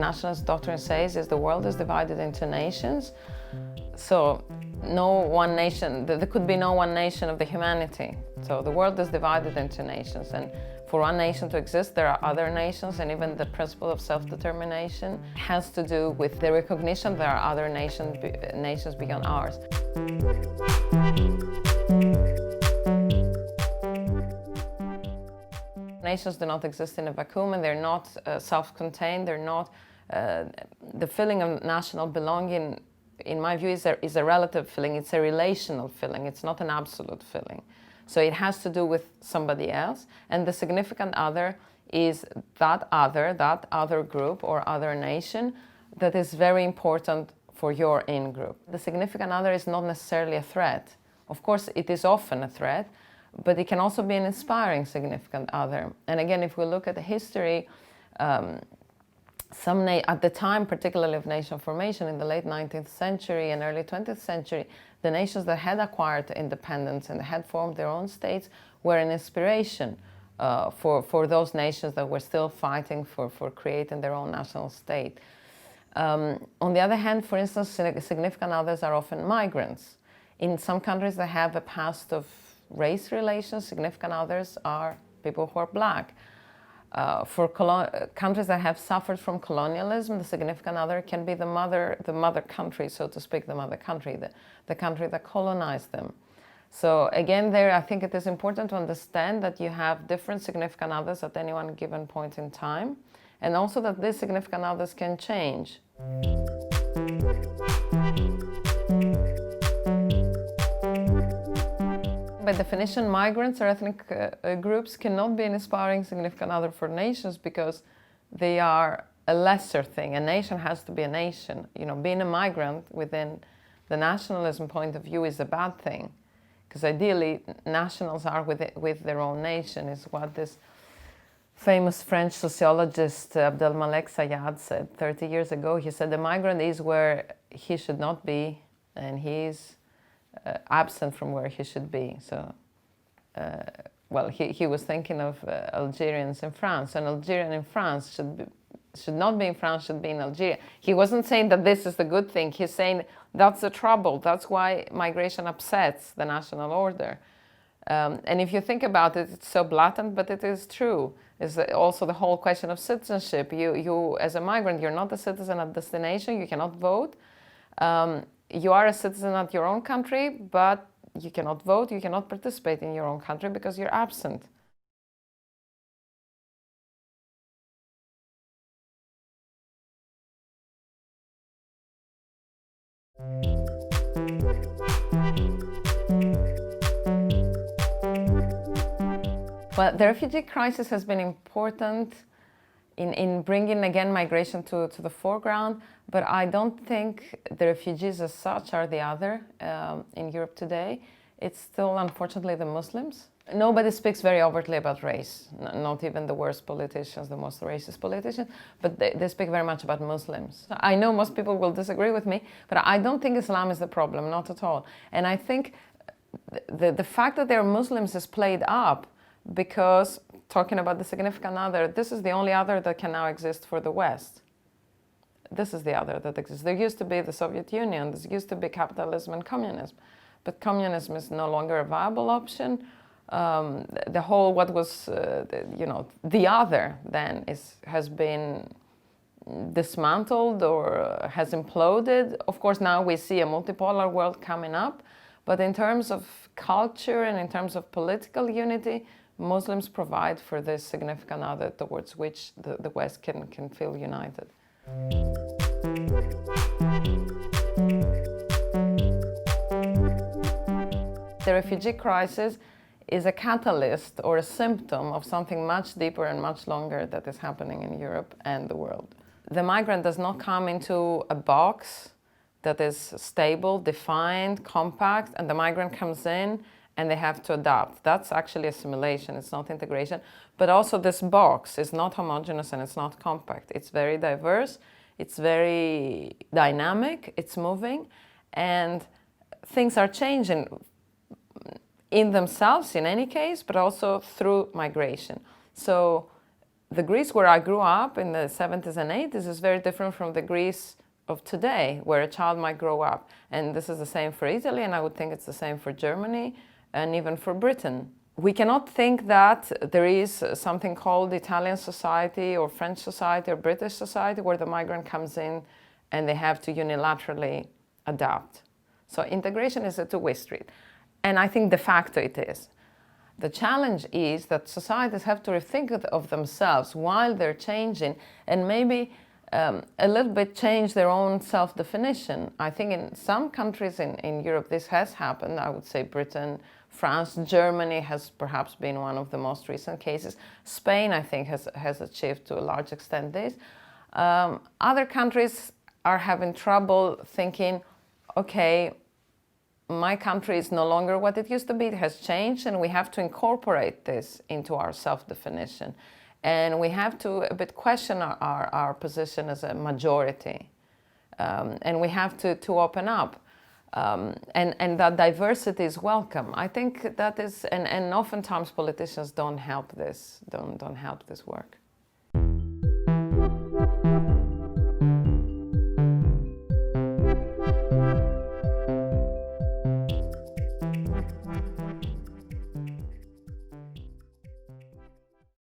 nationalist doctrine says is the world is divided into nations. So no one nation, there could be no one nation of the humanity. So the world is divided into nations, and for one nation to exist, there are other nations, and even the principle of self-determination has to do with the recognition there are other nations beyond ours. Nations do not exist in a vacuum, and they're not self-contained. They're not the feeling of national belonging. In my view, is a relative feeling. It's a relational feeling. It's not an absolute feeling. So it has to do with somebody else, and the significant other is that other group or other nation that is very important for your in-group. The significant other is not necessarily a threat. Of course, it is often a threat, but it can also be an inspiring significant other. And again, if we look at the history, at the time, particularly of nation formation in the late 19th century and early 20th century, the nations that had acquired independence and had formed their own states were an inspiration for those nations that were still fighting for creating their own national state. On the other hand, for instance, significant others are often migrants. In some countries that have a past of race relations, significant others are people who are black. For countries that have suffered from colonialism, the significant other can be the mother country, so to speak, the mother country, the country that colonized them. So again, there I think it is important to understand that you have different significant others at any one given point in time, and also that these significant others can change. By definition, migrants or ethnic groups cannot be an inspiring significant other for nations because they are a lesser thing. A nation has to be a nation. You know, being a migrant within the nationalism point of view is a bad thing, because ideally nationals are with their own nation, is what this famous French sociologist Abdelmalek Sayad said 30 years ago. He said the migrant is where he should not be, and he is absent from where he should be. So, well, he was thinking of Algerians in France. An Algerian in France should not be in France, should be in Algeria. He wasn't saying that this is the good thing. He's saying that's the trouble. That's why migration upsets the national order. And if you think about it, it's so blatant, but it is true. It's also the whole question of citizenship. You as a migrant, you're not a citizen at destination. You cannot vote. You are a citizen at your own country, but you cannot vote, you cannot participate in your own country because you're absent. Well, the refugee crisis has been important in bringing again migration to the foreground, but I don't think the refugees as such are the other in Europe today. It's still, unfortunately, the Muslims. Nobody speaks very overtly about race, not even the worst politicians, the most racist politicians, but they speak very much about Muslims. I know most people will disagree with me, but I don't think Islam is the problem, not at all. And I think the fact that they're Muslims is played up because, talking about the significant other, this is the only other that can now exist for the West. This is the other that exists. There used to be the Soviet Union, there used to be capitalism and communism, but communism is no longer a viable option. The whole, what was, the other then has been dismantled or has imploded. Of course, now we see a multipolar world coming up, but in terms of culture and in terms of political unity, Muslims provide for this significant other towards which the West can feel united. The refugee crisis is a catalyst or a symptom of something much deeper and much longer that is happening in Europe and the world. The migrant does not come into a box that is stable, defined, compact, and the migrant comes in and they have to adapt. That's actually assimilation, it's not integration. But also this box is not homogeneous and it's not compact. It's very diverse, it's very dynamic, it's moving, and things are changing in themselves in any case, but also through migration. So the Greece where I grew up in the 70s and 80s is very different from the Greece of today, where a child might grow up. And this is the same for Italy, and I would think it's the same for Germany and even for Britain. We cannot think that there is something called Italian society or French society or British society where the migrant comes in and they have to unilaterally adapt. So integration is a two-way street. And I think de facto it is. The challenge is that societies have to rethink of themselves while they're changing, and maybe a little bit change their own self-definition. I think in some countries in Europe this has happened. I would say Britain, France, Germany has perhaps been one of the most recent cases. Spain, I think, has achieved to a large extent this. Other countries are having trouble thinking, okay, my country is no longer what it used to be, it has changed, and we have to incorporate this into our self-definition. And we have to a bit question our position as a majority. And we have to open up. And that diversity is welcome. I think that is, and oftentimes politicians don't help this, don't help this work.